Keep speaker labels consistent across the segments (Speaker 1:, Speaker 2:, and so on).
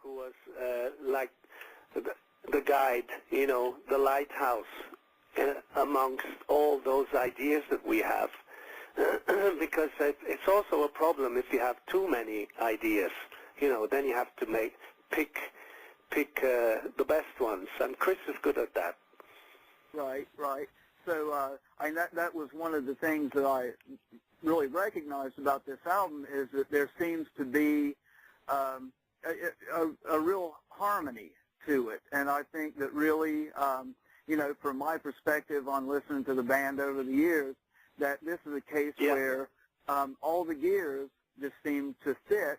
Speaker 1: who was like the guide, you know, the lighthouse amongst all those ideas that we have. Because it's also a problem if you have too many ideas, you know, then you have to pick the best ones, and Chris is good at that.
Speaker 2: Right, right. So that was one of the things that I really recognized about this album, is that there seems to be a real harmony to it, and I think that really, you know, from my perspective on listening to the band over the years, that this is a case where all the gears just seem to fit,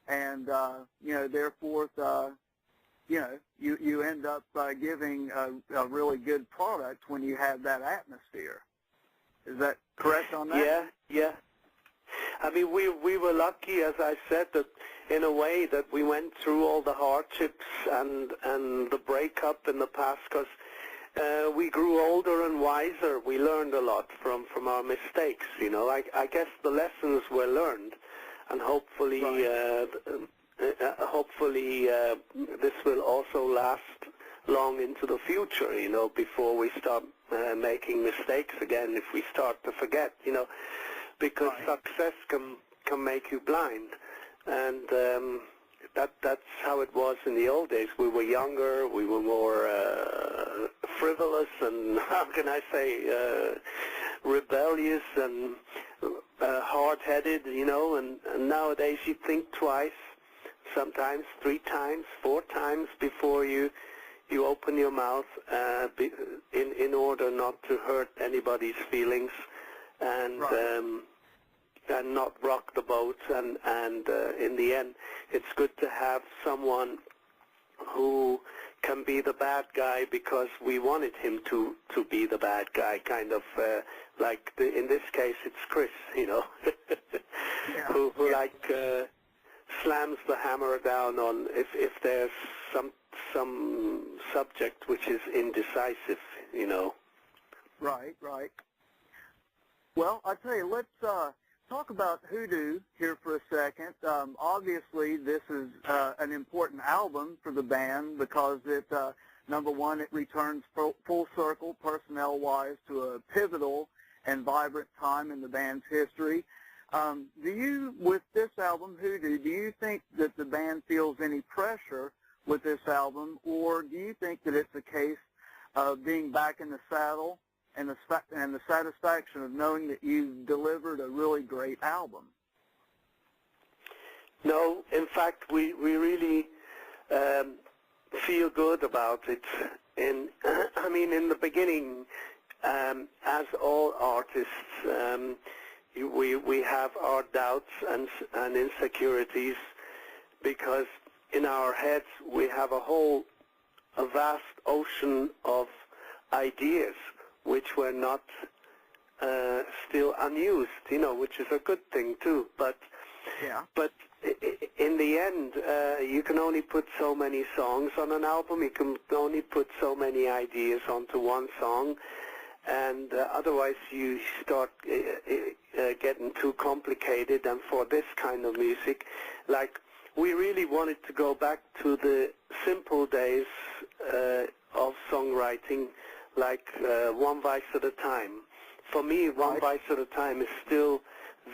Speaker 2: and you know, therefore, you know, you end up giving a really good product when you have that atmosphere. Is that correct on that?
Speaker 1: Yeah, yeah. I mean, we were lucky, as I said, that in a way that we went through all the hardships and the breakup in the past, because we grew older and wiser. We learned a lot from our mistakes, you know. I guess the lessons were learned, and hopefully, this will also last long into the future, you know, before we start making mistakes again, if we start to forget, you know, because success can make you blind, and that's how it was in the old days. We were younger, we were more frivolous, and how can I say, rebellious and hard-headed, you know, and nowadays you think twice, sometimes 3 times, 4 times before you open your mouth, in order not to hurt anybody's feelings, and not rock the boat, and in the end, it's good to have someone who can be the bad guy because we wanted him to be the bad guy, kind of like in this case it's Chris, you know, who like slams the hammer down on if there's some subject which is indecisive, you know.
Speaker 2: Right, right. Well, I tell you, let's talk about Hoodoo here for a second. Obviously, this is an important album for the band because it, number one, it returns full circle, personnel-wise, to a pivotal and vibrant time in the band's history. Do you, with this album, Hoodoo, do you think that the band feels any pressure with this album, or do you think that it's a case of being back in the saddle and the satisfaction of knowing that you've delivered a really great album?
Speaker 1: No, in fact, we really feel good about it. I mean, in the beginning, as all artists, we have our doubts and insecurities, because in our heads we have a vast ocean of ideas which were not still unused, you know, which is a good thing too. But in the end, you can only put so many songs on an album. You can only put so many ideas onto one song, and otherwise you start getting too complicated. And for this kind of music, like, we really wanted to go back to the simple days of songwriting, like one vice at a time. For me, one vice at a time is still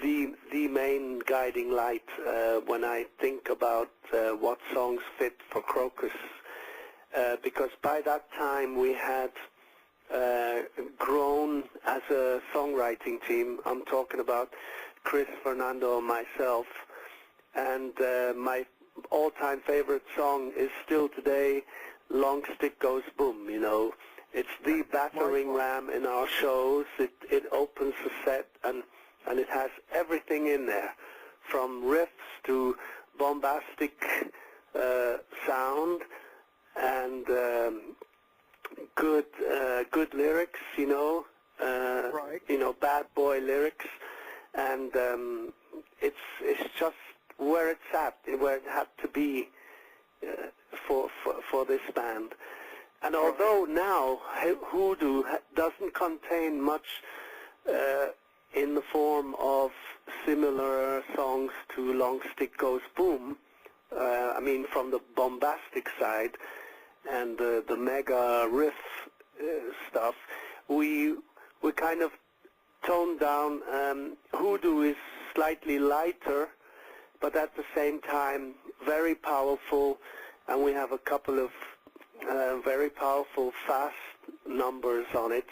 Speaker 1: the main guiding light when I think about what songs fit for Krokus, because by that time we had grown as a songwriting team. I'm talking about Chris, Fernando, and myself, and my all-time favorite song is still today Long Stick Goes Boom, you know. It's the battering ram in our shows. It opens the set, and it has everything in there, from riffs to bombastic sound and good lyrics, you know, you know, bad boy lyrics, and it's just where it's at, where it had to be for this band. And although now Hoodoo doesn't contain much in the form of similar songs to Long Stick Goes Boom, I mean, from the bombastic side and the mega riff stuff, we kind of toned down. Hoodoo is slightly lighter, but at the same time very powerful, and we have a couple of very powerful fast numbers on it,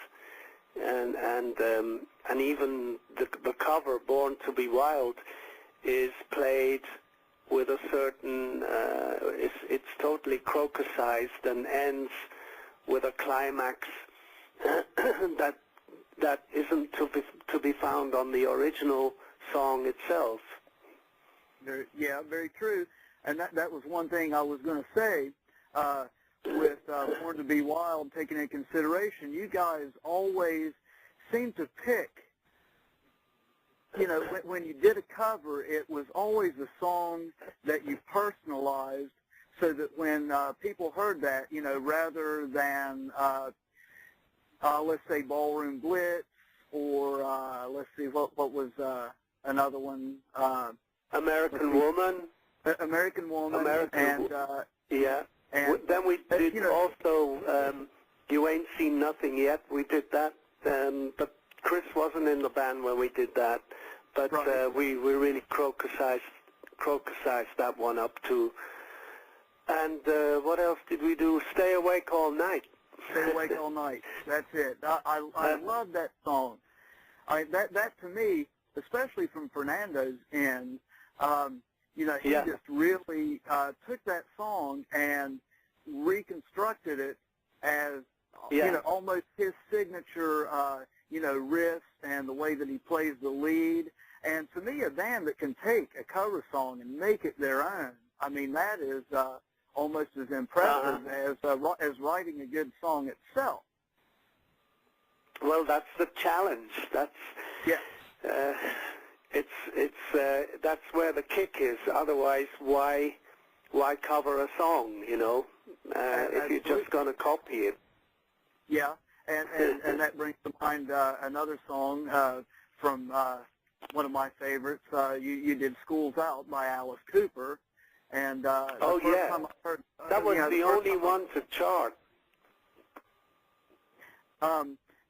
Speaker 1: and even the cover "Born to Be Wild" is played with a certain it's totally crocusized and ends with a climax that isn't to be found on the original song itself.
Speaker 2: Yeah, very true. And that was one thing I was going to say with Born to Be Wild, taking into consideration, you guys always seem to pick, you know, when you did a cover, it was always a song that you personalized so that when people heard that, you know, rather than, let's say, Ballroom Blitz, or let's see, what was another one?
Speaker 1: American Woman.
Speaker 2: American Woman.
Speaker 1: Yeah. And then we did, you know, also You Ain't Seen Nothing Yet. We did that, but Chris wasn't in the band when we did that. But right. We really crocusized that one up too. And what else did we do? Stay Awake All Night.
Speaker 2: Stay Awake All Night. That's it. I love that song. That to me, especially from Fernando's end, you know, he just really took that song and reconstructed it as, you know, almost his signature, you know, riffs and the way that he plays the lead. And to me, a band that can take a cover song and make it their own, I mean, that is almost as impressive as writing a good song itself.
Speaker 1: Well, that's the challenge. That's that's where the kick is. Otherwise, why cover a song? You know, if you're just going to copy it.
Speaker 2: Yeah, and that brings to mind another song from one of my favorites. You did "School's Out" by Alice Cooper, and the first time I heard,
Speaker 1: that was the only one to chart.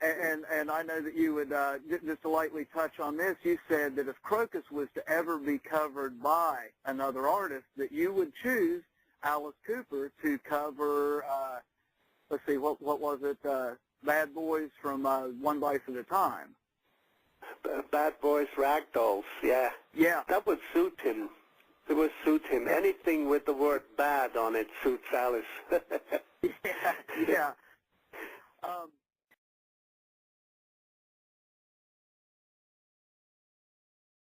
Speaker 2: And I know that you would, just to lightly touch on this, you said that if Krokus was to ever be covered by another artist, that you would choose Alice Cooper to cover, let's see, what was it, Bad Boys from One Life at a Time.
Speaker 1: Bad Boys Ragdolls, yeah.
Speaker 2: Yeah.
Speaker 1: That would suit him. It would suit him. Anything with the word bad on it suits Alice.
Speaker 2: Yeah.